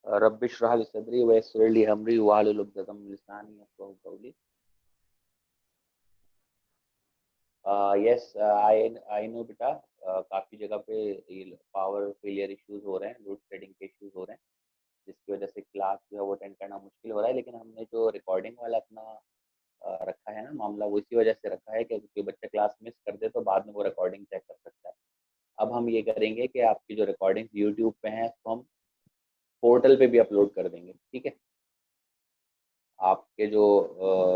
Rabbi इश्रह ली सदरी वयस्सिर ली अमरी वाहलुल उक़दतम मिन लिसानी यफ़क़हू क़ौली। Yes, I know बेटा। काफ़ी जगह पे ये पावर फेलियर इश्यूज हो रहे हैं, लोड शेडिंग के इश्यूज हो रहे हैं, जिसकी वजह से क्लास जो है वो अटेंड करना मुश्किल हो रहा है। लेकिन हमने जो रिकॉर्डिंग वाला अपना रखा है ना मामला, वो इसी वजह से रखा है कि कोई बच्चा क्लास मिस कर दे तो बाद में वो रिकॉर्डिंग चेक कर सकता है। अब हम ये करेंगे कि आपकी जो रिकॉर्डिंग यूट्यूब पे हैं उसको हम पोर्टल पे भी अपलोड कर देंगे, ठीक है। आपके जो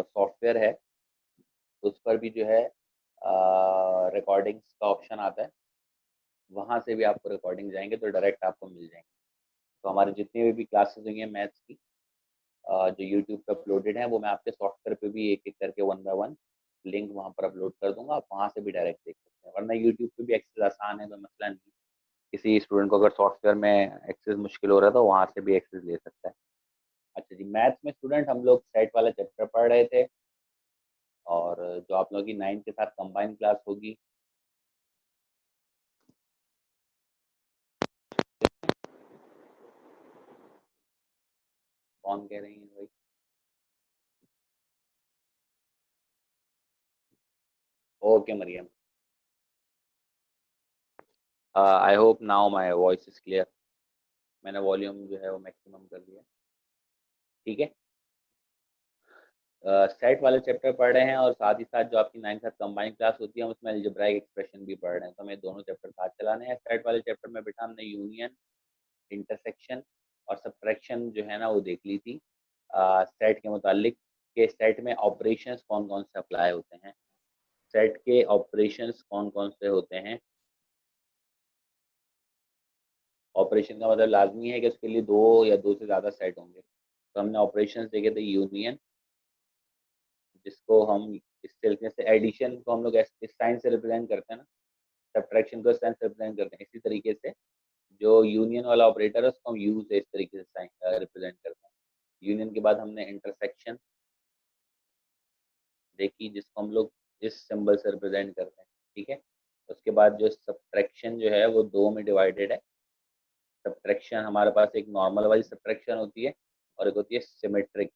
सॉफ्टवेयर है उस पर भी जो है रिकॉर्डिंग्स का ऑप्शन आता है, वहाँ से भी आपको रिकॉर्डिंग जाएंगे तो डायरेक्ट आपको मिल जाएंगे। तो हमारी जितनी भी क्लासेस हुई हैं मैथ्स की जो यूट्यूब पे अपलोडेड हैं, वो मैं आपके सॉफ्टवेयर पे भी एक एक करके वन बाय वन लिंक वहाँ पर अपलोड कर दूंगा, आप वहाँ से भी डायरेक्ट देख सकते हैं। वरना यूट्यूब पे भी एक्सेस आसान है, कोई मसला नहीं। किसी स्टूडेंट को अगर सॉफ्टवेयर में एक्सेस मुश्किल हो रहा है तो वहाँ से भी एक्सेस ले सकता है। अच्छा जी, मैथ्स में स्टूडेंट हम लोग सेट वाला चैप्टर पढ़ रहे थे, और जो आप लोगों की 9th के साथ कंबाइंड क्लास होगी, कौन कह रही है भाई? Okay Mariam, I hope now my voice is clear. मैंने वॉल्यूम जो है वो मैक्सिमम कर दिया, ठीक है। सेट वाले चैप्टर पढ़ रहे हैं और साथ ही साथ जो आपकी 9th के साथ कंबाइंड क्लास होती है उसमें अलजेब्राइक एक्सप्रेशन भी पढ़ रहे हैं, तो हमें दोनों चैप्टर साथ चलाने हैं। सेट वाले चैप्टर में बेटा हमने यूनियन, इंटरसेक्शन और सब्ट्रैक्शन जो है ना वो देख ली थी सेट के मुतालिक, के सेट में ऑपरेशंस कौन कौन से अप्लाई होते हैं, सेट के ऑपरेशंस कौन कौन से होते हैं। ऑपरेशन का मतलब लाजमी है कि उसके लिए दो या दो से ज़्यादा सेट होंगे। तो हमने ऑपरेशंस देखे थे यूनियन, जिसको हम इस तरीके से, एडिशन को हम लोग इस साइन से रिप्रेजेंट करते हैं ना, सब्ट्रैक्शन को इस साइन से रिप्रेजेंट करते हैं, इसी तरीके से जो यूनियन वाला ऑपरेटर है उसको हम यू से इस तरीके से साइन रिप्रेजेंट करते हैं। यूनियन के बाद हमने इंटरसेक्शन देखी, जिसको हम लोग इस सिंबल से रिप्रेजेंट करते हैं, ठीक है। उसके बाद जो सब्ट्रैक्शन जो है वो दो में डिवाइडेड है। सब्ट्रैक्शन हमारे पास एक नॉर्मल वाली सब्ट्रैक्शन होती है और एक होती है सिमेट्रिक,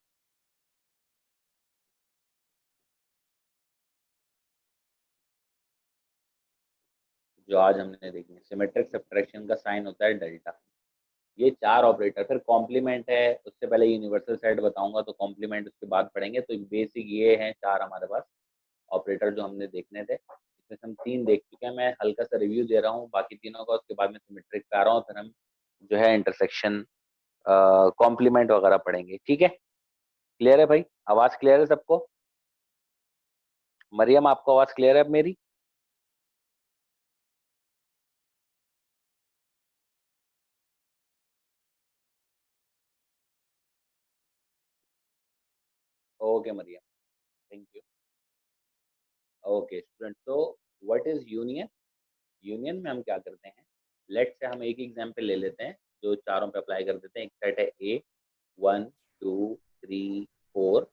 जो आज हमने देखी है। सिमेट्रिक सब्ट्रैक्शन का साइन होता है डेल्टा। ये चार ऑपरेटर, फिर कॉम्प्लीमेंट है, उससे पहले यूनिवर्सल सेट बताऊंगा तो कॉम्प्लीमेंट उसके बाद पढ़ेंगे। तो बेसिक ये हैं चार हमारे पास ऑपरेटर जो हमने देखने थे। इसमें से हम तीन देख चुके हैं, मैं हल्का सा रिव्यू दे रहा हूँ बाकी तीनों का, उसके बाद में सिमेट्रिक पे आ रहा हूँ, फिर हम जो है इंटरसेक्शन कॉम्प्लीमेंट वगैरह पढ़ेंगे, ठीक है। क्लियर है भाई? आवाज क्लियर है सबको? मरियम, आपको आवाज क्लियर है अब मेरी? Okay Mariam, thank you. Okay student, तो व्हाट इज यूनियन? यूनियन में हम क्या करते हैं, लेट से हम एक एग्जांपल ले लेते हैं जो चारों पे अप्लाई कर देते हैं। एक सेट है ए 1 2 3 4,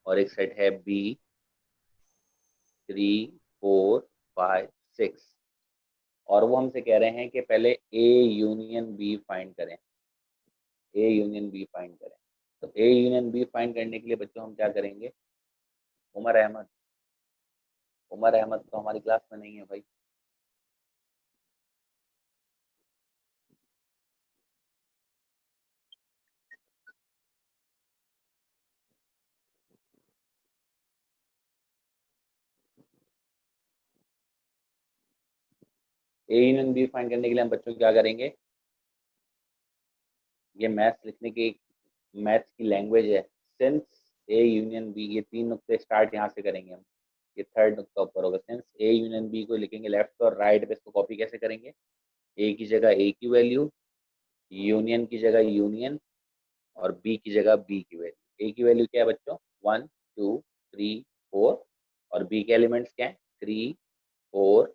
और एक सेट है बी 3 4 5 6, और वो हमसे कह रहे हैं कि पहले ए यूनियन बी फाइंड करें। ए यूनियन बी फाइंड करें, तो ए यूनियन बी फाइंड करने के लिए बच्चों हम क्या करेंगे? उमर अहमद, उमर अहमद तो हमारी क्लास में नहीं है भाई। ए यूनियन बी फाइंड करने के लिए हम बच्चों क्या करेंगे, ये मैथ्स लिखने की मैथ्स की लैंग्वेज है। सिंस ए यूनियन बी, ये तीन नुक्ते स्टार्ट यहाँ से करेंगे हम, ये थर्ड नुक्ता ऊपर होगा। सिंस ए यूनियन बी को लिखेंगे लेफ्ट और राइट पे, इसको कॉपी कैसे करेंगे? ए की जगह ए की वैल्यू, यूनियन की जगह यूनियन, और बी की जगह बी की वैल्यू। ए की वैल्यू क्या है बच्चों? 1 2 3 4, और बी के एलिमेंट्स क्या है? 3 4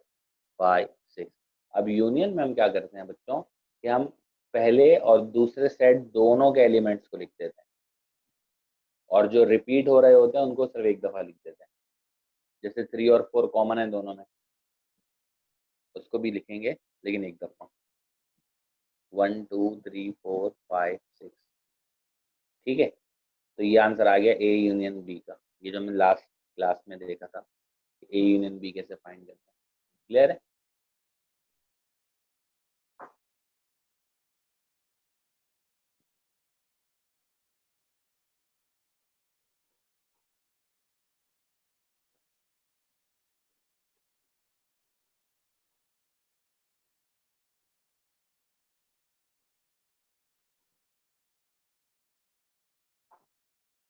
5 6। अब यूनियन में हम क्या करते हैं बच्चों कि हम पहले और दूसरे सेट दोनों के एलिमेंट्स को लिख देते हैं, और जो रिपीट हो रहे होते हैं उनको सिर्फ एक दफ़ा लिख देते हैं। जैसे 3 और 4 कॉमन है दोनों में, उसको भी लिखेंगे लेकिन एक दफ़ा। 1 2 3 4 5 6। ठीक है, तो ये आंसर आ गया ए यूनियन बी का, ये जो हमने लास्ट क्लास में देखा था, ए यूनियन बी कैसे फाइंड करते हैं। क्लियर है?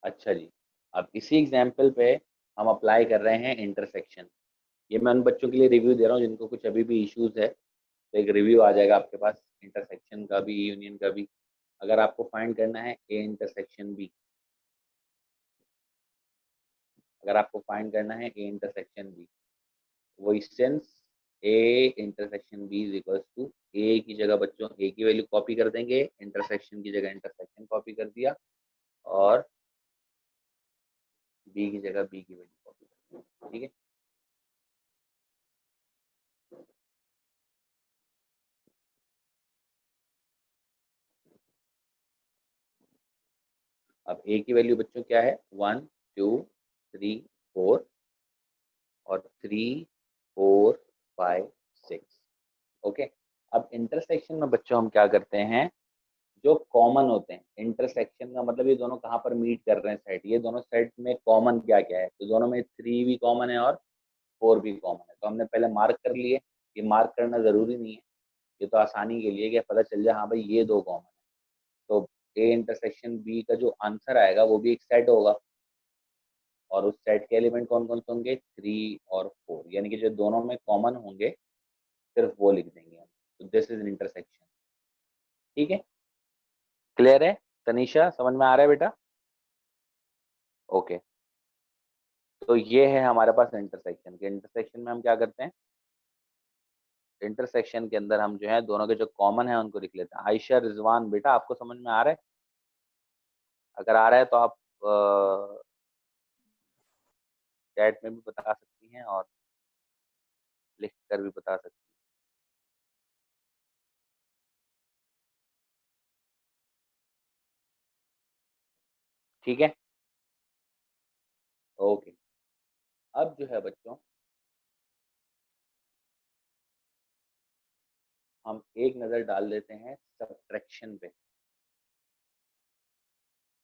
अच्छा जी, अब इसी एग्जाम्पल पे हम अप्लाई कर रहे हैं इंटरसेक्शन। ये मैं उन बच्चों के लिए रिव्यू दे रहा हूँ जिनको कुछ अभी भी इश्यूज है, तो एक रिव्यू आ जाएगा आपके पास इंटरसेक्शन का भी, यूनियन का भी। अगर आपको फाइंड करना है ए इंटरसेक्शन बी, अगर आपको फाइंड करना है ए इंटरसेक्शन बी, वो sense A intersection B is equals to, A की जगह बच्चों ए की वैल्यू कॉपी कर देंगे, इंटरसेक्शन की जगह इंटरसेक्शन कॉपी कर दिया, और बी की जगह बी की वैल्यू कॉपी कर दिया। ठीक है, अब ए की वैल्यू बच्चों क्या है, 1 2 3 4, और 3 4 5 6। ओके, अब इंटरसेक्शन में बच्चों हम क्या करते हैं, जो कॉमन होते हैं, इंटरसेक्शन का मतलब ये दोनों कहाँ पर मीट कर रहे हैं सेट, ये दोनों सेट में कॉमन क्या क्या है, तो दोनों में 3 भी कॉमन है और 4 भी कॉमन है, तो हमने पहले मार्क कर लिए। ये मार्क करना जरूरी नहीं है, ये तो आसानी के लिए कि पता चल जाए हाँ भाई ये दो कॉमन है। तो ए इंटरसेक्शन बी का जो आंसर आएगा वो भी एक सेट होगा, और उस सेट के एलिमेंट कौन कौन से होंगे, 3 और 4, यानी कि जो दोनों में कॉमन होंगे सिर्फ वो लिख देंगे हम। तो दिस इज इंटरसेक्शन। ठीक है, क्लियर है? तनीषा समझ में आ रहा है बेटा? ओके, तो ये है हमारे पास इंटरसेक्शन के, इंटरसेक्शन में हम क्या करते हैं, इंटरसेक्शन के अंदर हम जो है दोनों के जो कॉमन है उनको लिख लेते हैं। आयशा रिजवान बेटा आपको समझ में आ रहा है? अगर आ रहा है तो आप चैट में भी बता सकती हैं और लिख कर भी बता सकती हैं। ठीक है, ओके। अब जो है बच्चों, हम एक नज़र डाल देते हैं सब्ट्रैक्शन पे,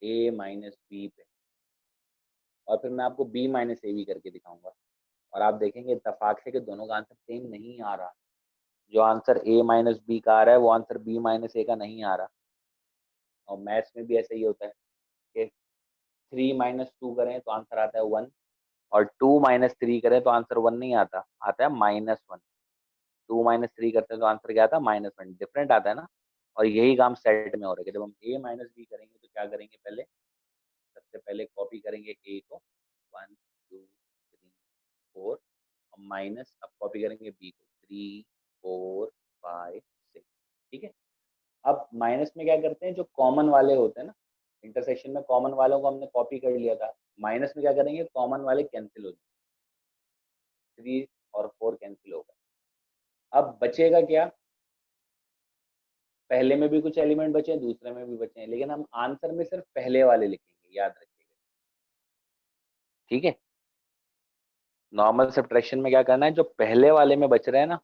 ए माइनस बी पे, और फिर मैं आपको बी माइनस ए भी करके दिखाऊंगा, और आप देखेंगे इत्तेफाक से कि दोनों का आंसर सेम नहीं आ रहा। जो आंसर ए माइनस बी का आ रहा है वो आंसर बी माइनस ए का नहीं आ रहा। और मैथ्स में भी ऐसा ही होता है कि 3 - 2 करें तो आंसर आता है 1, और 2 - 3 करें तो आंसर 1 नहीं आता, आता है -1। 2 - 3 करते हैं तो आंसर क्या आता है, -1, डिफरेंट आता है ना। और यही काम सेट में हो रहा है कि जब हम ए माइनस बी करेंगे तो क्या करेंगे, पहले सबसे पहले कॉपी करेंगे ए को, 1 2 3 4, और माइनस अब कॉपी करेंगे बी को, 3 4 5 6। ठीक है, अब माइनस में क्या करते हैं, जो कॉमन वाले होते हैं ना, इंटरसेक्शन में कॉमन वालों को हमने कॉपी कर लिया था, माइनस में क्या करेंगे, कॉमन वाले कैंसिल हो जाएंगे, 3 और 4 कैंसिल हो गए। अब बचेगा क्या, पहले में भी कुछ एलिमेंट बचे हैं, दूसरे में भी बचे हैं, लेकिन हम आंसर में सिर्फ पहले वाले लिखेंगे, याद रखिएगा। ठीक है, नॉर्मल सब्ट्रैक्शन में क्या करना है, जो पहले वाले में बच रहे हैं ना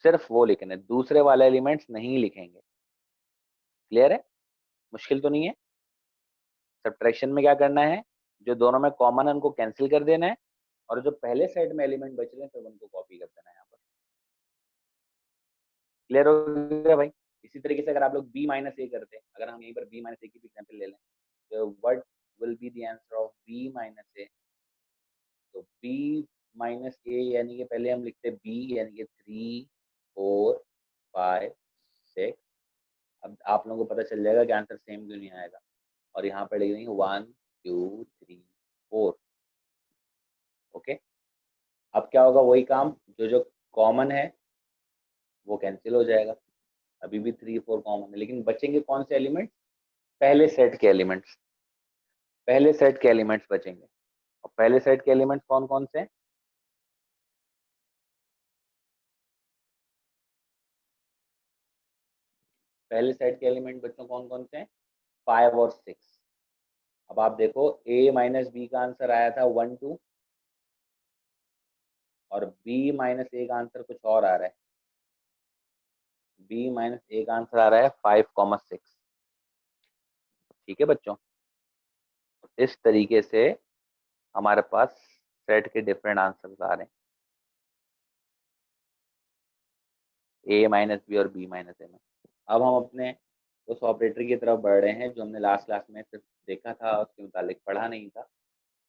सिर्फ वो लिखने, दूसरे वाले एलिमेंट्स नहीं लिखेंगे। क्लियर है? मुश्किल तो नहीं है? सब्ट्रैक्शन में क्या करना है, जो दोनों में कॉमन है उनको कैंसिल कर देना है, और जो पहले सेट में एलिमेंट बच रहे हैं फिर उनको कॉपी कर देना है यहाँ पर। क्लियर हो गया भाई? इसी तरीके से अगर आप लोग बी माइनस ए करते हैं, अगर हम यहीं पर बी माइनस ए की भी एग्जाम्पल ले लें, तो what will be the answer of B minus A, तो बी माइनस ए यानी कि पहले हम लिखते हैं बी, यानी कि 3 4 5 6। अब आप लोगों को पता चल जाएगा कि आंसर सेम क्यों नहीं आएगा, और यहाँ पर लिख देंगे 1 2 3 4। ओके, अब क्या होगा, वही काम, जो जो कॉमन है वो कैंसिल हो जाएगा। अभी भी 3 4 कॉमन है, लेकिन बचेंगे कौन से एलिमेंट, पहले सेट के एलिमेंट्स, पहले सेट के एलिमेंट्स बचेंगे। और पहले सेट के एलिमेंट्स कौन कौन से हैं, पहले सेट के एलिमेंट बच्चों कौन कौन से हैं, 5 और 6। अब आप देखो a माइनस बी का आंसर आया था 1 2, और b माइनस a का आंसर कुछ और आ रहा है। b माइनस a का आंसर आ रहा है 5,6। ठीक है बच्चों, इस तरीके से हमारे पास सेट के डिफरेंट आंसर्स आ रहे हैं a माइनस बी और b माइनस ए में। अब हम अपने उस ऑपरेटर की तरफ बढ़ रहे हैं जो हमने लास्ट क्लास में सिर्फ देखा था, उसके मुतालिक पढ़ा नहीं था।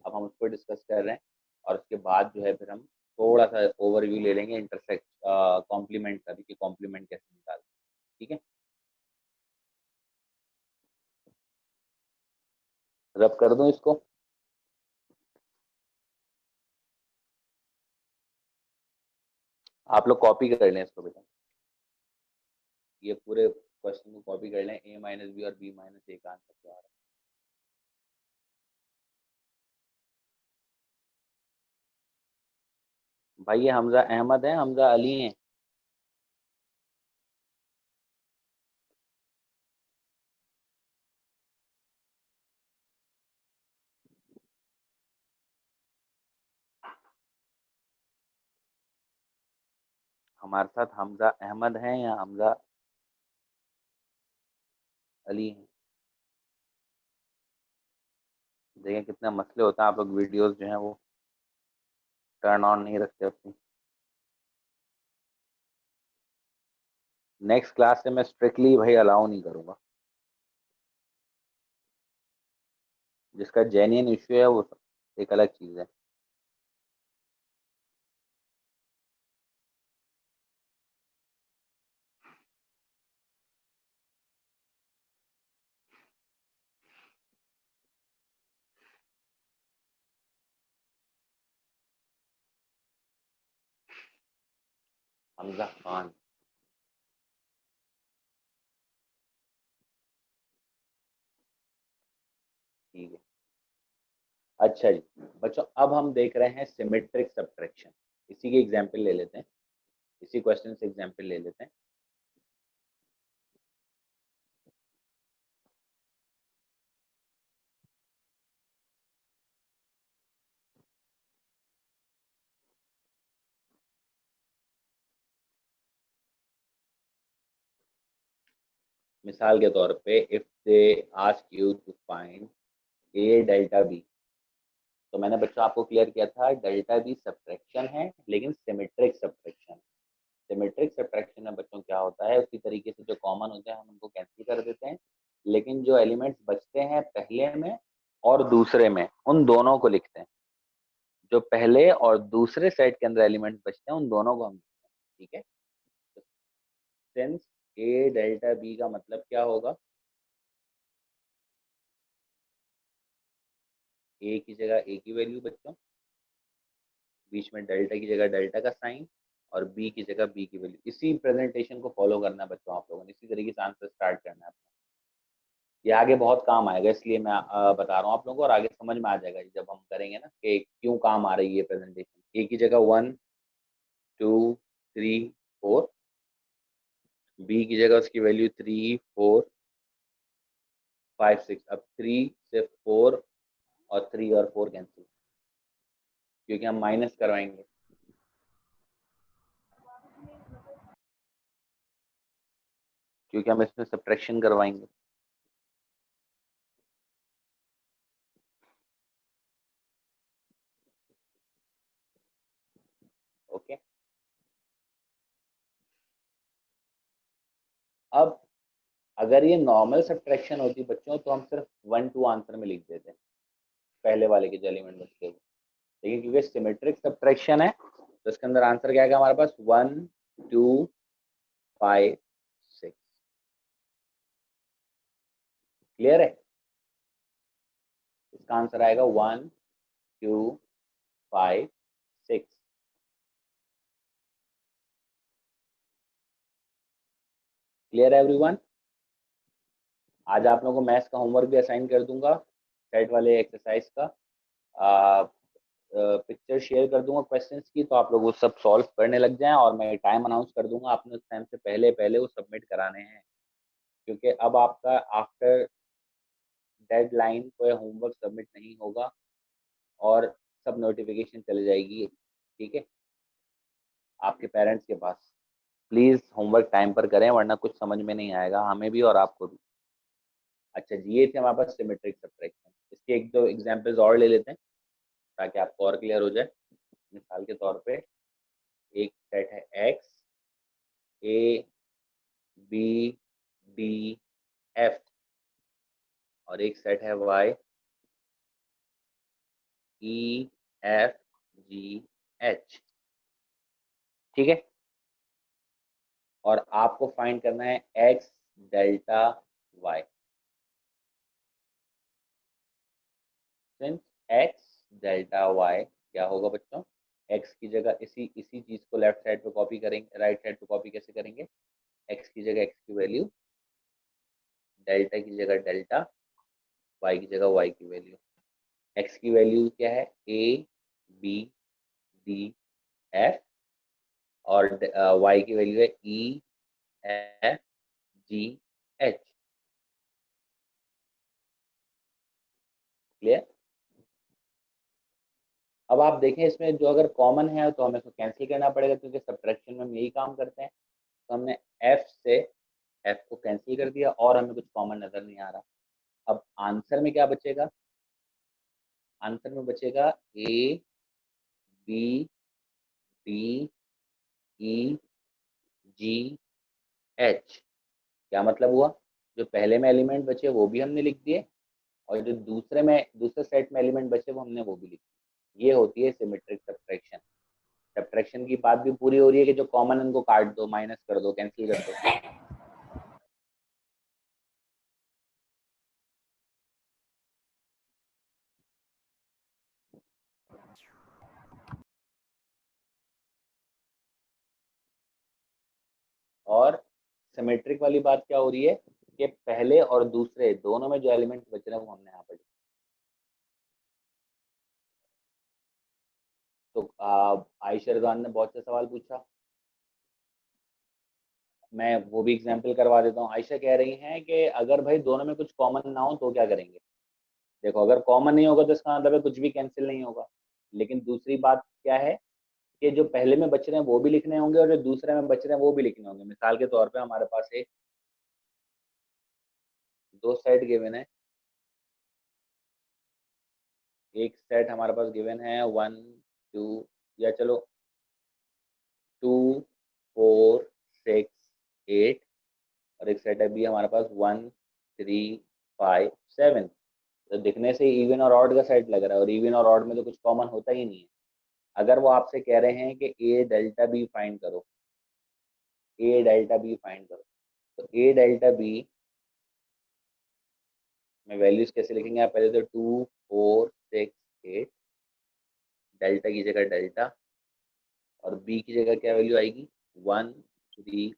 अब हम उसको डिस्कस कर रहे हैं, और उसके बाद जो है फिर हम थोड़ा सा ओवरव्यू ले लेंगे इंटरसेक्ट कॉम्प्लीमेंट का भी, कि कॉम्प्लीमेंट कैसे निकालते हैं। ठीक है, रब कर दूं इसको। आप लोग कॉपी कर लें इसको बेटा, ये पूरे क्वेश्चन को कॉपी कर लें। a माइनस बी और b माइनस ए का आंसर क्या आ रहा है। भाई ये हमजा अहमद है, हमजा अली हैं। हमारे साथ हमजा अहमद हैं या हमजा अली हैं। देखें कितने मसले होते हैं, आप लोग वीडियोस जो हैं वो टर्न ऑन नहीं रखते अपनी। नेक्स्ट क्लास से मैं स्ट्रिक्टली भाई अलाउ नहीं करूंगा। जिसका जेन्युइन इश्यू है वो एक अलग चीज़ है। हमजा खान। ठीक है, अच्छा जी बच्चों, अब हम देख रहे हैं सिमेट्रिक सब्ट्रैक्शन। इसी की एग्जांपल ले लेते हैं, इसी क्वेश्चन से एग्जांपल ले लेते हैं। मिसाल के तौर पे if they ask you to find a delta B, तो मैंने बच्चों आपको क्लियर किया था डेल्टा बी सब्ट्रैक्शन है, लेकिन सिमेट्रिक सब्ट्रैक्शन। सिमेट्रिक सब्ट्रैक्शन में बच्चों क्या होता है, उसी तरीके से जो कॉमन होते हैं हम उनको कैंसिल कर देते हैं, लेकिन जो एलिमेंट्स बचते हैं पहले में और दूसरे में, उन दोनों को लिखते हैं। जो पहले और दूसरे सेट के अंदर एलिमेंट्स बचते हैं उन दोनों को हम लिखते हैं। ठीक है, सिंस ए डेल्टा बी का मतलब क्या होगा, ए की जगह ए की वैल्यू बच्चों, बीच में डेल्टा की जगह डेल्टा का साइन, और बी की जगह बी की वैल्यू। इसी प्रेजेंटेशन को फॉलो करना है बच्चों आप लोगों ने, इसी तरीके से आंसर स्टार्ट करना है अपना। ये आगे बहुत काम आएगा, इसलिए मैं बता रहा हूँ आप लोगों को, और आगे समझ में आ जाएगा जब हम करेंगे ना कि क्यों काम आ रही है प्रेजेंटेशन। ए की जगह 1 2 3 4, बी की जगह उसकी वैल्यू 3 4 5 6। अब 3 से 4 और 3 और 4 कैंसिल, क्योंकि हम माइनस करवाएंगे। क्योंकि हम इसमें सब्ट्रैक्शन करवाएंगे। ओके, अब अगर ये नॉर्मल सब्ट्रैक्शन होती बच्चों तो हम सिर्फ 1 2 आंसर में लिख देते हैं, पहले वाले के जो एलिमेंट बचते हैं। लेकिन क्योंकि सिमेट्रिक सब्ट्रैक्शन है तो इसके अंदर आंसर क्या आएगा हमारे पास, 1 2 5 6। क्लियर है, इसका आंसर आएगा 1 2 5 6। क्लियर है एवरीवन। आज आप लोगों को मैथ्स का होमवर्क भी असाइन कर दूंगा, सेट वाले एक्सरसाइज का पिक्चर शेयर कर दूंगा क्वेश्चंस की, तो आप लोग वो सब सॉल्व करने लग जाएं, और मैं टाइम अनाउंस कर दूंगा, आपने उस टाइम से पहले पहले वो सबमिट कराने हैं। क्योंकि अब आपका आफ्टर डेडलाइन कोई होमवर्क सबमिट नहीं होगा और सब नोटिफिकेशन चले जाएगी, ठीक है, आपके पेरेंट्स के पास। प्लीज़ होमवर्क टाइम पर करें वरना कुछ समझ में नहीं आएगा हमें भी और आपको भी। अच्छा जी, ये थे हमारे पास सिमेट्रिक सब्ट्रैक्शन। इसके एक दो एग्जांपल्स और ले लेते हैं ताकि आपको और क्लियर हो जाए। मिसाल के तौर पे एक सेट है X, A B D F, और एक सेट है Y, E F G H, ठीक है। और आपको फाइंड करना है X delta Y. Since X delta Y क्या होगा बच्चों, एक्स की जगह इसी इसी चीज को लेफ्ट साइड पे कॉपी करेंगे, राइट साइड पे कॉपी कैसे करेंगे, एक्स की जगह एक्स की वैल्यू, डेल्टा की जगह डेल्टा, वाई की जगह वाई की वैल्यू। एक्स की वैल्यू क्या है, ए बी डी एफ, और वाई की वैल्यू है ई एफ जी एच। क्लियर। अब आप देखें इसमें जो अगर कॉमन है तो हमें इसको कैंसिल करना पड़ेगा क्योंकि सब्ट्रैक्शन में हम यही काम करते हैं। तो हमने एफ से एफ को कैंसिल कर दिया और हमें कुछ कॉमन नजर नहीं आ रहा। अब आंसर में क्या बचेगा, आंसर में बचेगा A B D E G H. क्या मतलब हुआ, जो पहले में एलिमेंट बचे वो भी हमने लिख दिए और जो दूसरे सेट में एलिमेंट बचे वो हमने वो भी लिख दिए। ये होती है सिमेट्रिक सब्ट्रैक्शन। सब्ट्रैक्शन की बात भी पूरी हो रही है कि जो कॉमन उनको काट दो, माइनस कर दो, कैंसिल कर दो। और सिमेट्रिक वाली बात क्या हो रही है कि पहले और दूसरे दोनों में जो एलिमेंट बच रहे हैं वो हमने यहाँ पर। तो आयशा रिजवान ने बहुत से सवाल पूछा, मैं वो भी एग्जाम्पल करवा देता हूँ। आयशा कह रही हैं कि अगर भाई दोनों में कुछ कॉमन ना हो तो क्या करेंगे। देखो अगर कॉमन नहीं होगा तो इसका मतलब है कुछ भी कैंसिल नहीं होगा। लेकिन दूसरी बात क्या है कि जो पहले में बच रहे हैं वो भी लिखने होंगे और जो दूसरे में बच रहे हैं वो भी लिखने होंगे। मिसाल के तौर पे हमारे पास एक दो सेट गिवन है, एक सेट हमारे पास गिवन है 1 2, या चलो 2 4 6 8, और एक सेट है बी हमारे पास 1 3 5 7। तो दिखने से इवन और ऑड का सेट लग रहा है और इवन और ऑड में तो कुछ कॉमन होता ही नहीं है। अगर वो आपसे कह रहे हैं कि ए डेल्टा बी फाइंड करो, ए डेल्टा बी फाइंड करो, तो ए डेल्टा बी में वैल्यूज कैसे लिखेंगे आप, पहले तो 2 4 6 8, डेल्टा की जगह डेल्टा, और बी की जगह क्या वैल्यू आएगी 1 3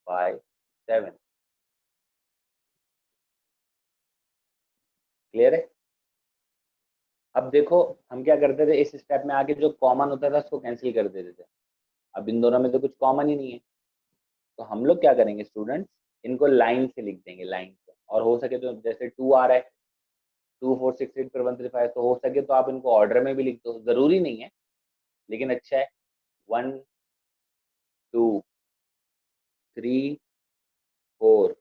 5 7। क्लियर है। अब देखो हम क्या करते थे, इस स्टेप में आके जो कॉमन होता था उसको कैंसिल कर देते थे। अब इन दोनों में तो कुछ कॉमन ही नहीं है, तो हम लोग क्या करेंगे स्टूडेंट्स, इनको लाइन से लिख देंगे, लाइन से। और हो सके तो जैसे 2 आ रहा है, 2 4 6 8 पर 1 3 5, तो हो सके तो आप इनको ऑर्डर में भी लिख दो, जरूरी नहीं है लेकिन अच्छा है। 1 2 3 4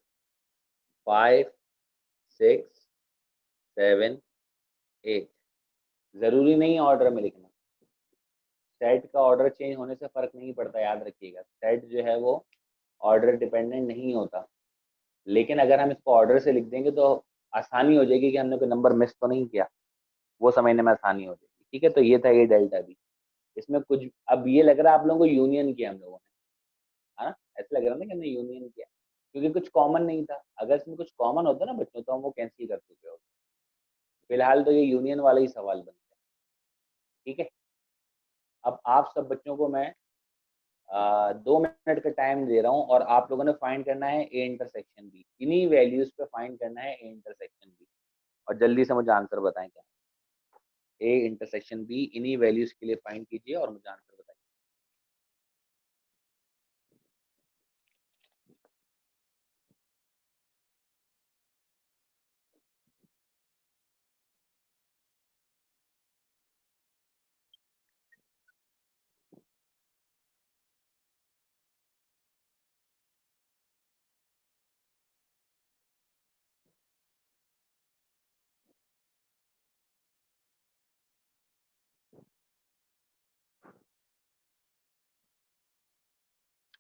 5 6 7 8, जरूरी नहीं है ऑर्डर में लिखना। सेट का ऑर्डर चेंज होने से फर्क नहीं पड़ता, याद रखिएगा। सेट जो है वो ऑर्डर डिपेंडेंट नहीं होता। लेकिन अगर हम इसको ऑर्डर से लिख देंगे तो आसानी हो जाएगी कि हमने कोई नंबर मिस तो नहीं किया, वो समझने में आसानी हो जाएगी। ठीक है, तो ये था ये डेल्टा बी। इसमें कुछ अब ये लग रहा है आप लोगों को यूनियन किया हम लोगों ने, है ना, ऐसा लग रहा है ना कि हमने यूनियन किया क्योंकि कुछ कॉमन नहीं था। अगर इसमें कुछ कॉमन होता ना बच्चों तो हम वो कैंसिल कर चुके होते। फिलहाल तो ये यूनियन वाला ही सवाल बन गया। ठीक है। अब आप सब बच्चों को मैं 2 मिनट का टाइम दे रहा हूँ और आप लोगों ने फाइंड करना है ए इंटरसेक्शन बी। इन्हीं वैल्यूज पे फाइंड करना है ए इंटरसेक्शन बी, और जल्दी से मुझे आंसर बताएं क्या। ए इंटरसेक्शन बी इन्हीं वैल्यूज के लिए फाइंड कीजिए और मुझे आंसर बताइए।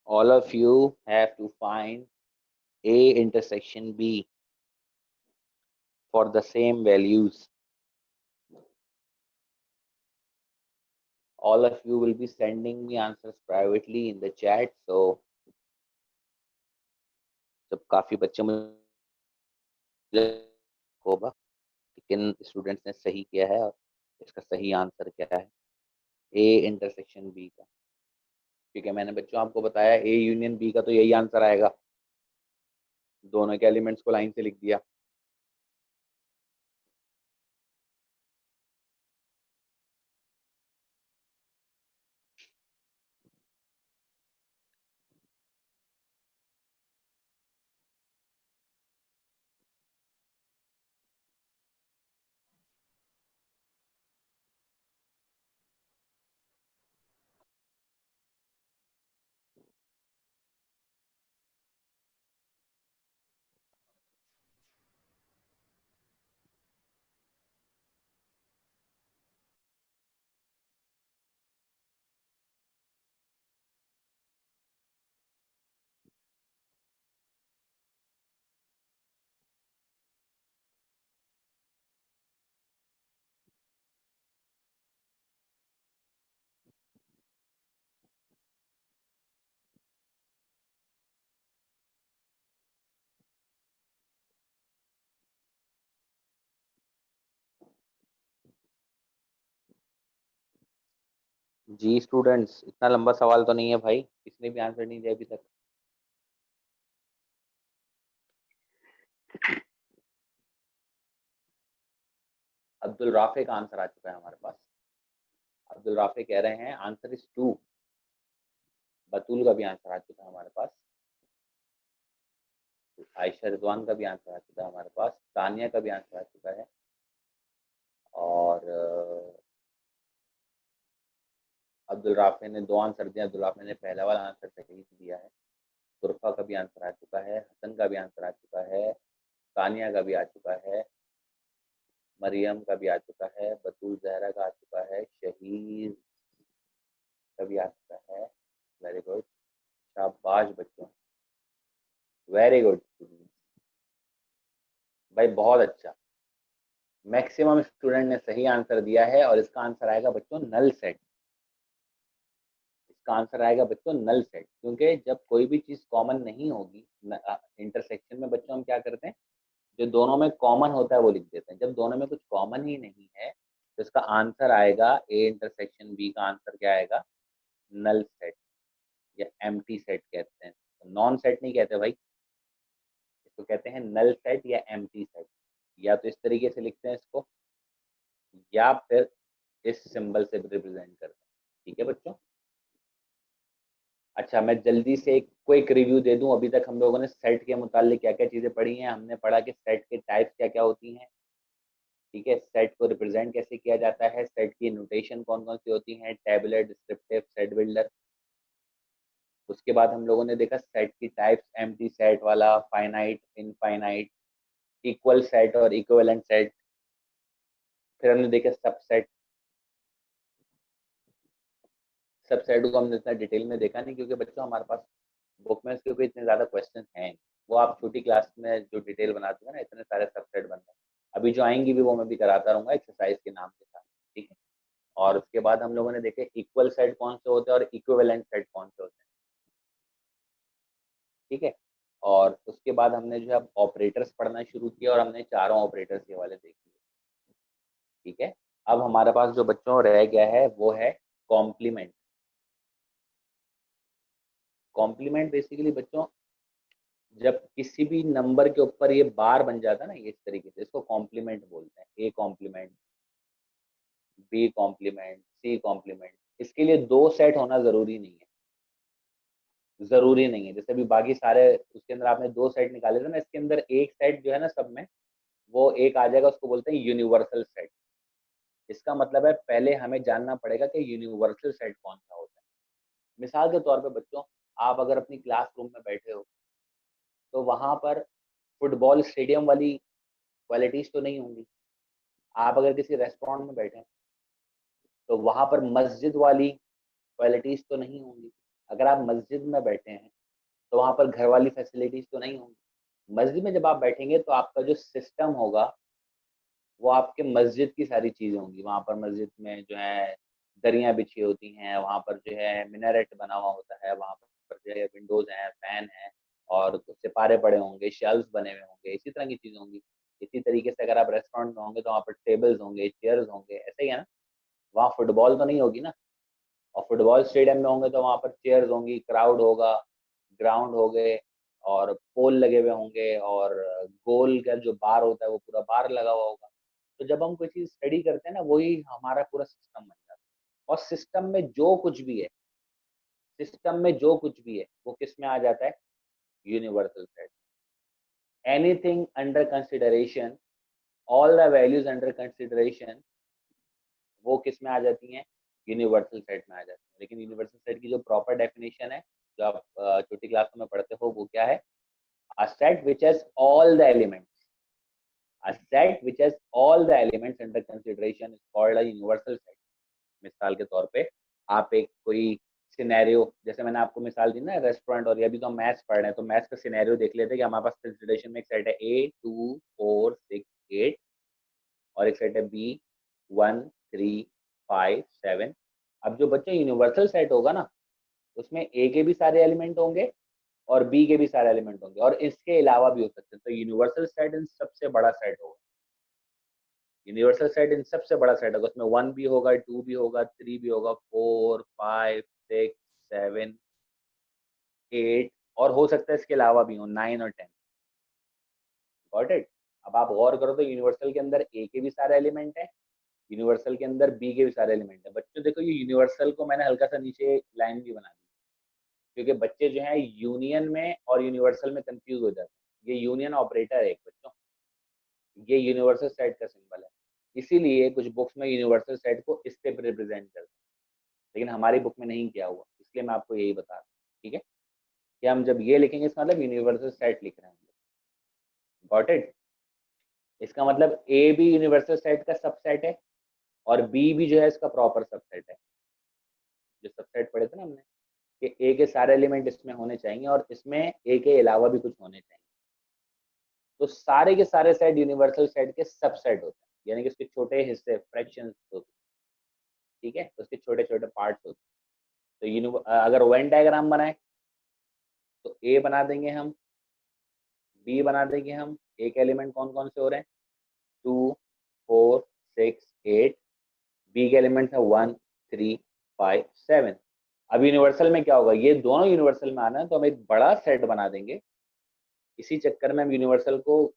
All of you have to find A intersection B for the same values. All of you will be sending me answers privately in the chat. So जब काफी बच्चे मुझे होगा कि किन स्टूडेंट्स ने सही किया है और इसका सही आंसर क्या है ए इंटरसेक्शन बी का। ठीक है, मैंने बच्चों आपको बताया ए यूनियन बी का तो यही आंसर आएगा। दोनों के एलिमेंट्स को लाइन से लिख दिया। जी स्टूडेंट्स, इतना लंबा सवाल तो नहीं है भाई, किसने भी आंसर नहीं दिया अभी तक। अब्दुल राफे का आंसर आ चुका है हमारे पास। अब्दुल राफे कह रहे हैं आंसर इज 2। बतूल का भी आंसर आ चुका है हमारे पास। आयशा रिजवान का भी आंसर आ चुका है हमारे पास। तानिया का भी आंसर आ चुका है। और अब्दुल राफे ने 2 आंसर दिया। अब्दुल राफे ने पहला वाला आंसर सही दिया है। तुरफा का भी आंसर आ चुका है। हसन का भी आंसर आ चुका है। तानिया का भी आ चुका है। मरियम का भी आ चुका है। बतूल जहरा का आ चुका है। शहीद का भी आ चुका है। वेरी गुड, शाबाश बच्चों, वेरी गुड भाई, बहुत अच्छा। मैक्सिमम स्टूडेंट ने सही आंसर दिया है और इसका आंसर आएगा बच्चों नल सेट। इसका आंसर आएगा बच्चों नल सेट, क्योंकि जब कोई भी चीज कॉमन नहीं होगी इंटरसेक्शन में बच्चों, हम क्या करते हैं, जो दोनों में कॉमन होता है वो लिख देते हैं। जब दोनों में कुछ कॉमन ही नहीं है तो इसका आंसर आएगा ए इंटरसेक्शन बी का आंसर क्या आएगा, नल सेट या एम्प्टी सेट कहते हैं। नॉन सेट नहीं कहते भाई, इसको कहते हैं नल सेट या एम्प्टी सेट। या तो इस तरीके से लिखते हैं इसको, या फिर इस सिंबल से रिप्रेजेंट करते हैं। ठीक है बच्चों। अच्छा, मैं जल्दी से एक क्विक रिव्यू दे दूं। अभी तक हम लोगों ने सेट के मुतालिक क्या क्या चीजें पढ़ी हैं। हमने पढ़ा कि सेट के टाइप्स क्या क्या होती हैं। ठीक है, सेट को रिप्रेजेंट कैसे किया जाता है, सेट की नोटेशन कौन कौन सी होती हैं, टेबुलर, डिस्क्रिप्टिव, सेट बिल्डर। उसके बाद हम लोगों ने देखा सेट की टाइप्स, एम्प्टी सेट वाला, फाइनाइट, इनफाइनाइट, इक्वल सेट और इक्विवेलेंट सेट। फिर हमने देखा सबसेट। सबसेट को हमने इतना डिटेल में देखा नहीं, क्योंकि बच्चों हमारे पास बुक में इसके ऊपर इतने ज़्यादा क्वेश्चन हैं। वो आप छोटी क्लास में जो डिटेल बनाते हैं ना, इतने सारे सबसेट बनते हैं। अभी जो आएंगी भी वो मैं भी कराता रहूँगा एक्सरसाइज के नाम के साथ। ठीक है। और उसके बाद हम लोगों ने देखे इक्वल सेट कौन से होते हैं और इक्विवेलेंट सेट कौन से होते हैं। ठीक है। और उसके बाद हमने जो है ऑपरेटर्स पढ़ना शुरू किया और हमने चारों ऑपरेटर्स के वाले देख लिए। ठीक है। अब हमारे पास जो बच्चों रह गया है वो है कॉम्प्लीमेंट। कॉम्प्लीमेंट बेसिकली बच्चों, जब किसी भी नंबर के ऊपर ये बार बन जाता है ना, ये इस तरीके से, इसको कॉम्प्लीमेंट बोलते हैं। A complement, B complement, C complement. इसके लिए 2 सेट होना जरूरी नहीं है। जरूरी नहीं है, जैसे अभी बाकी सारे उसके अंदर आपने 2 सेट निकाले थे ना, इसके अंदर एक सेट जो है ना सब में, वो एक आ जाएगा, उसको बोलते हैं यूनिवर्सल सेट। इसका मतलब है पहले हमें जानना पड़ेगा कि यूनिवर्सल सेट कौन सा होता है। मिसाल के तौर पे बच्चों, आप अगर अपनी क्लासरूम में बैठे हो तो वहां पर फुटबॉल स्टेडियम वाली क्वालिटीज तो नहीं होंगी। आप अगर किसी रेस्टोरेंट में बैठे हैं तो वहां पर मस्जिद वाली क्वालिटीज तो नहीं होंगी। अगर आप मस्जिद में बैठे हैं तो वहां पर घर वाली फैसिलिटीज तो नहीं होंगी। मस्जिद में जब आप बैठेंगे तो आपका जो सिस्टम होगा वो आपके मस्जिद की सारी चीजें होंगी। वहां पर मस्जिद में जो है दरियां बिछी होती हैं, वहां पर जो है मिनारेट बना हुआ होता है, वहां पर जो है विंडोज हैं, फैन है, और कुछ सिपारे पड़े होंगे, शेल्व्स बने हुए होंगे, इसी तरह की चीजें होंगी। इसी तरीके से अगर आप रेस्टोरेंट में होंगे तो वहाँ पर टेबल्स होंगे, चेयर्स होंगे, ऐसे ही है ना। वहाँ फुटबॉल तो नहीं होगी ना, और फुटबॉल स्टेडियम में होंगे तो वहाँ पर चेयर्स होंगी, क्राउड होगा, ग्राउंड हो गए, और पोल लगे हुए होंगे, और गोल का जो बार होता है वो पूरा बार लगा हुआ होगा। तो जब हम कोई चीज स्टडी करते हैं ना, वही हमारा पूरा सिस्टम बन जाता है। और सिस्टम में जो कुछ भी है वो किस में आ जाता है, universal set. Anything under consideration, all the values under consideration, वो किस में आ जाती हैं, यूनिवर्सल सेट में आ जाती हैं। लेकिन यूनिवर्सल सेट की जो प्रॉपर डेफिनेशन है, जो आप छोटी क्लासों में पढ़ते हो, वो क्या है, a set which has all the elements, a set which has all the elements under consideration is called a universal set। मिसाल के तौर पे आप एक कोई सिनेरियो, जैसे मैंने आपको मिसाल दी ना रेस्टोरेंट, और अभी तो हम मैथ्स पढ़ रहे हैं तो मैथ्स का सिनेरियो देख लेते हैं कि हमारे पास कंसिडरेशन में एक सेट है ए 2 4 6 8, और एक सेट है बी 1 3 5 7। अब जो बच्चे यूनिवर्सल सेट होगा ना, उसमें ए के भी सारे एलिमेंट होंगे और बी के भी सारे एलिमेंट होंगे, और इसके अलावा भी हो सकते हैं। तो यूनिवर्सल सेट इन सबसे बड़ा सेट होगा, यूनिवर्सल सेट इन सबसे बड़ा सेट होगा। उसमें 1 भी होगा, 2 भी होगा, 3 भी होगा, 4 5 6 7 8, और हो सकता है इसके अलावा भी हो 9 और 10। Got it. अब आप गौर करो तो यूनिवर्सल के अंदर ए के भी सारे एलिमेंट है, यूनिवर्सल के अंदर बी के भी सारे एलिमेंट है। बच्चों देखो, ये यूनिवर्सल को मैंने हल्का सा नीचे लाइन भी बना दी, क्योंकि बच्चे जो है यूनियन में और यूनिवर्सल में कंफ्यूज हो जाते हैं। ये यूनियन ऑपरेटर है एक बच्चों, ये यूनिवर्सल सेट का सिंबल है। इसीलिए कुछ बुक्स में यूनिवर्सल सेट को इससे रिप्रेजेंट करते हैं, लेकिन हमारी बुक में नहीं किया हुआ, इसलिए मैं आपको यही बता रहा हूँ। ठीक है, कि हम जब ये लिखेंगे इसका मतलब यूनिवर्सल सेट लिख रहे हैं। Got it. इसका मतलब ए भी यूनिवर्सल सेट का सबसेट है, और बी भी जो है इसका प्रॉपर सबसेट है। जो सबसेट पढ़े थे ना हमने, कि ए के सारे एलिमेंट इसमें होने चाहिए और इसमें ए के अलावा भी कुछ होने चाहिए। तो सारे के सारे सेट यूनिवर्सल सेट के सबसेट होते हैं, यानी कि उसके छोटे हिस्से, फ्रैक्शंस होते हैं। ठीक है, उसके छोटे छोटे पार्ट्स होते हैं। तो अगर वेन डायग्राम बनाए तो ए बना देंगे हम, बी बना देंगे हम। ए के एलिमेंट कौन कौन से हो रहे हैं, 2 4 6 8। बी के एलिमेंट है 1 3 5 7। अब यूनिवर्सल में क्या होगा, ये दोनों यूनिवर्सल में आना है तो हम एक बड़ा सेट बना देंगे। इसी चक्कर में हम यूनिवर्सल को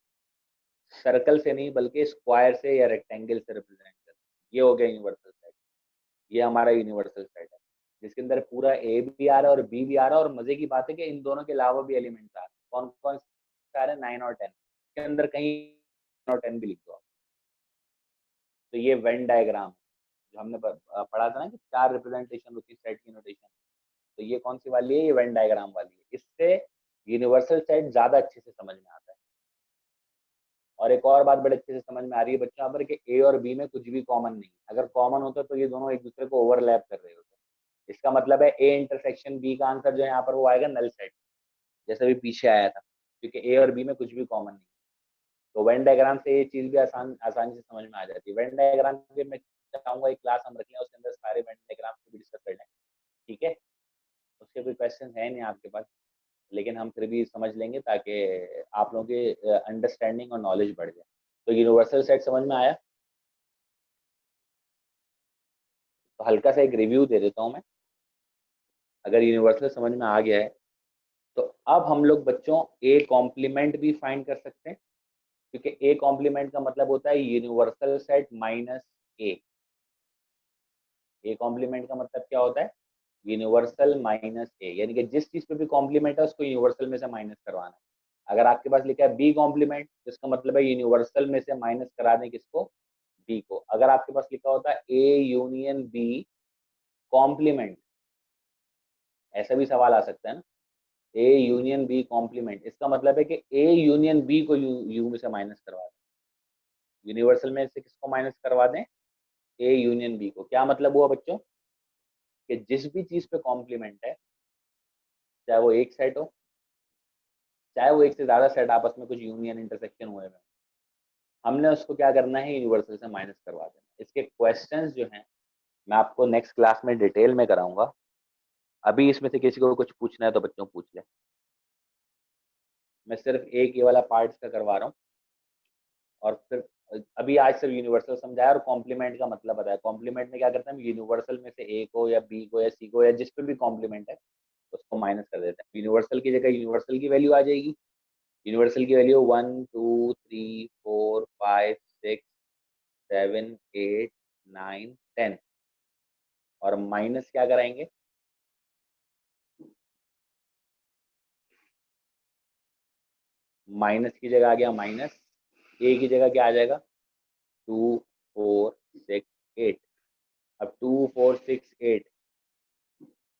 सर्कल से नहीं बल्कि स्क्वायर से या रेक्टेंगल से रिप्रेजेंट करते हैं। ये हो गया यूनिवर्सल सेट, ये हमारा यूनिवर्सल सेट है, जिसके अंदर पूरा ए भी आ रहा है और बी भी आ रहा है। और मजे की बात है कि इन दोनों के अलावा भी एलिमेंट्स आ रहे हैं। कौन कौन से आ रहे हैं, 9 और 10 के अंदर कहीं 9 और 10 भी लिख दो आप। तो ये वेन डायग्राम जो हमने पढ़ा था ना कि 4 रिप्रेजेंटेशन होती है सेट की नोटेशन, तो ये कौन सी वाली है, ये वेन डायग्राम वाली है। इससे यूनिवर्सल सेट ज्यादा अच्छे से समझ में आता है। और एक और बात बड़े अच्छे से समझ में आ रही है बच्चों यहाँ पर, कि ए और बी में कुछ भी कॉमन नहीं। अगर कॉमन होता तो ये दोनों एक दूसरे को ओवरलैप कर रहे होते। इसका मतलब है ए इंटरसेक्शन बी का आंसर जो है यहाँ पर वो आएगा नल सेट, जैसे भी पीछे आया था, क्योंकि ए और बी में कुछ भी कॉमन नहीं। तो वेन डायग्राम से ये चीज भी आसानी से समझ में आ जाती है। वेन डायग्राम के मैं चाहूंगा एक क्लास हम रख लें, उसके अंदर सारे वेन डायग्राम को भी डिस्कस कर लें। ठीक है, उसके कोई क्वेश्चन है नहीं आपके पास, लेकिन हम फिर भी समझ लेंगे ताकि आप लोगों की अंडरस्टैंडिंग और नॉलेज बढ़ जाए। तो यूनिवर्सल सेट समझ में आया, तो हल्का सा एक रिव्यू दे देता हूँ मैं। अगर यूनिवर्सल समझ में आ गया है तो अब हम लोग बच्चों ए कॉम्प्लीमेंट भी फाइंड कर सकते हैं, क्योंकि ए कॉम्प्लीमेंट का मतलब होता है universal set minus A. A complement का मतलब क्या होता है, यूनिवर्सल माइनस ए, यानी कि जिस चीज पे भी कॉम्प्लीमेंट है उसको यूनिवर्सल में से माइनस करवाना है। अगर आपके पास लिखा है बी कॉम्प्लीमेंट, तो इसका मतलब है यूनिवर्सल में से माइनस करा दें किसको, बी को। अगर आपके पास लिखा होता है ए यूनियन बी कॉम्प्लीमेंट, ऐसा भी सवाल आ सकता है ना, ए यूनियन बी कॉम्प्लीमेंट, इसका मतलब है कि ए यूनियन बी को यू में से माइनस करवा दें। यूनिवर्सल में से किसको माइनस करवा दें, ए यूनियन बी को। क्या मतलब हुआ बच्चों, कि जिस भी चीज पे कॉम्प्लीमेंट है चाहे वो एक सेट हो, चाहे वो एक से ज्यादा सेट आपस में कुछ यूनियन इंटरसेक्शन हुए हैं, हमने उसको क्या करना है, यूनिवर्सल से माइनस करवा देना। इसके क्वेश्चंस जो हैं मैं आपको नेक्स्ट क्लास में डिटेल में कराऊंगा। अभी इसमें से किसी को कुछ पूछना है तो बच्चों पूछ ले। मैं सिर्फ एक ये वाला पार्ट का करवा रहा हूँ, और फिर अभी आज सिर्फ यूनिवर्सल समझाया और कॉम्प्लीमेंट का मतलब बताया। कॉम्प्लीमेंट में क्या करते हैं हम, यूनिवर्सल में से ए को या बी को या सी को या जिस पे भी कॉम्प्लीमेंट है उसको माइनस कर देते हैं। यूनिवर्सल की जगह यूनिवर्सल की वैल्यू आ जाएगी। यूनिवर्सल की वैल्यू 1 2 3 4 5 6 7 8 9 10, और माइनस क्या कराएंगे, माइनस की जगह आ गया माइनस, ए की जगह क्या आ जाएगा 2 4 6 8। अब 2 4 6 8,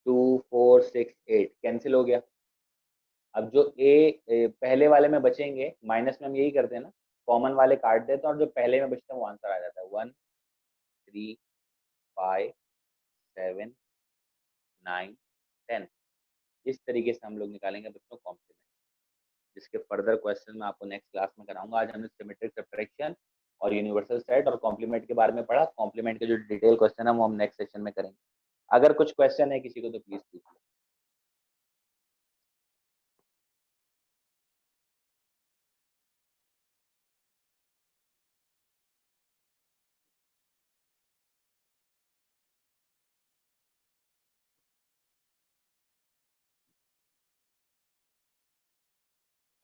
2 4 6 8 कैंसिल हो गया। अब जो पहले वाले में बचेंगे, माइनस में हम यही करते हैं ना, कॉमन वाले काट देते हैं और जो पहले में बचते हैं वो आंसर आ जाता है। 1 3 5 7 9 10। इस तरीके से हम लोग निकालेंगे बच्चों कॉम्प्लीमेंट, जिसके फर्दर क्वेश्चन मैं आपको नेक्स्ट क्लास में कराऊंगा। आज हमने सिमेट्रिक सब्ट्रैक्शन और यूनिवर्सल सेट और कॉम्प्लीमेंट के बारे में पढ़ा। कॉम्प्लीमेंट के जो डिटेल क्वेश्चन है वो हम नेक्स्ट सेशन में करेंगे। अगर कुछ क्वेश्चन है किसी को तो प्लीज पूछ लो।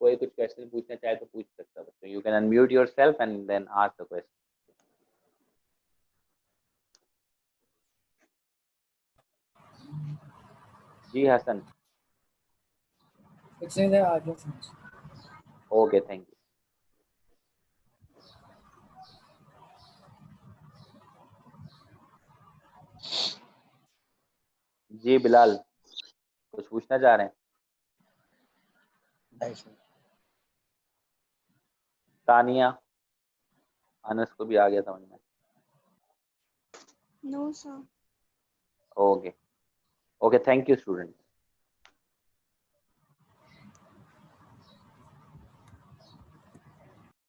कोई कुछ क्वेश्चन पूछना चाहे तो पूछ सकता है बच्चों। You can unmute yourself and then ask the question. जी हसन। कुछ नहीं था आगे समझ। Okay thank you. जी बिलाल कुछ पूछना चाह रहे हैं? नहीं सर। तानिया, अनस को भी आ गया समझ में? No sir. Okay okay thank you student.